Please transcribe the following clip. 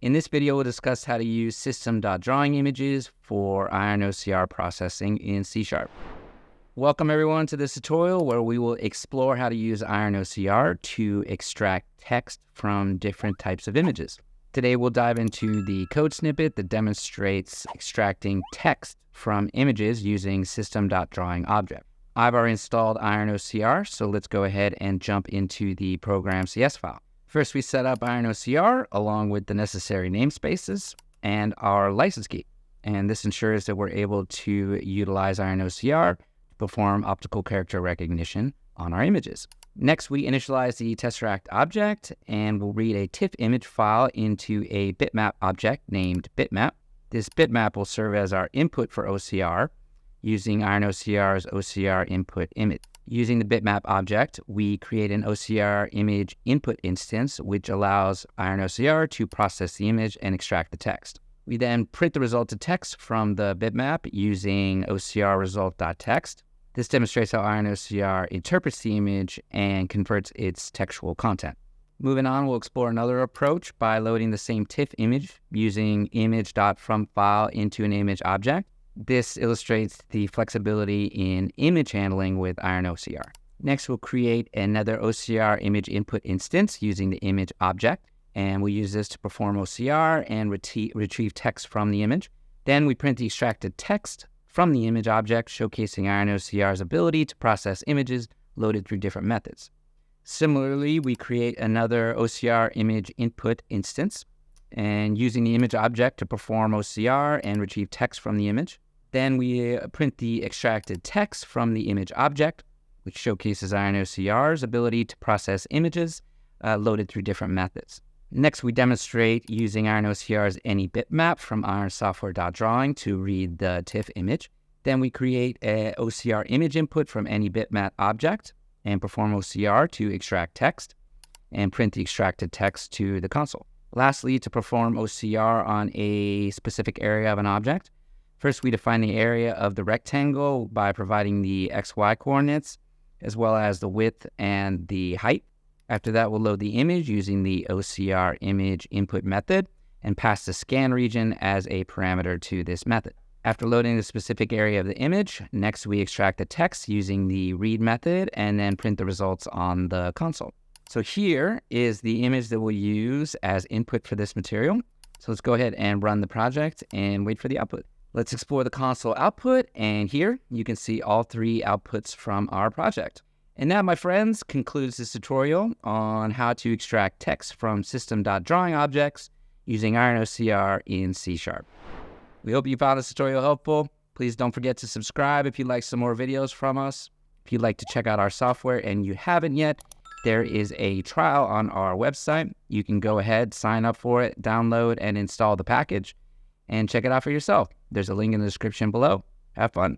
In this video, we'll discuss how to use System.Drawing images for IronOCR processing in C#. Welcome everyone to this tutorial where we will explore how to use IronOCR to extract text from different types of images. Today, we'll dive into the code snippet that demonstrates extracting text from images using System.Drawing object. I've already installed IronOCR, so let's go ahead and jump into the program CS file. First, we set up IronOCR along with the necessary namespaces and our license key. And this ensures that we're able to utilize IronOCR to perform optical character recognition on our images. Next, we initialize the Tesseract object, and we'll read a TIFF image file into a bitmap object named bitmap. This bitmap will serve as our input for OCR using IronOCR's OCR input image. Using the bitmap object, we create an OCR image input instance, which allows IronOCR to process the image and extract the text. We then print the result to text from the bitmap using OCR result.text. This demonstrates how IronOCR interprets the image and converts its textual content. Moving on, we'll explore another approach by loading the same TIFF image using image.fromFile into an image object. This illustrates the flexibility in image handling with IronOCR. Next, we'll create another OCR image input instance using the image object, and we'll use this to perform OCR and retrieve text from the image. Then we print the extracted text from the image object, showcasing IronOCR's ability to process images loaded through different methods. Similarly, we create another OCR image input instance, and using the image object to perform OCR and retrieve text from the image. Then we print the extracted text from the image object, which showcases IronOCR's ability to process images loaded through different methods. Next, we demonstrate using IronOCR's any bitmap from IronSoftware.Drawing to read the TIFF image. Then we create an OCR image input from any bitmap object and perform OCR to extract text and print the extracted text to the console. Lastly, to perform OCR on a specific area of an object, first we define the area of the rectangle by providing the XY coordinates as well as the width and the height. After that, we'll load the image using the OCR image input method and pass the scan region as a parameter to this method. After loading the specific area of the image, next we extract the text using the read method and then print the results on the console. So here is the image that we'll use as input for this material. So let's go ahead and run the project and wait for the output. Let's explore the console output, and here you can see all three outputs from our project. And that, my friends, concludes this tutorial on how to extract text from System.Drawing objects using IronOCR in C#. We hope you found this tutorial helpful. Please don't forget to subscribe if you'd like some more videos from us. If you'd like to check out our software and you haven't yet, there is a trial on our website. You can go ahead, sign up for it, download and install the package, and check it out for yourself. There's a link in the description below. Have fun.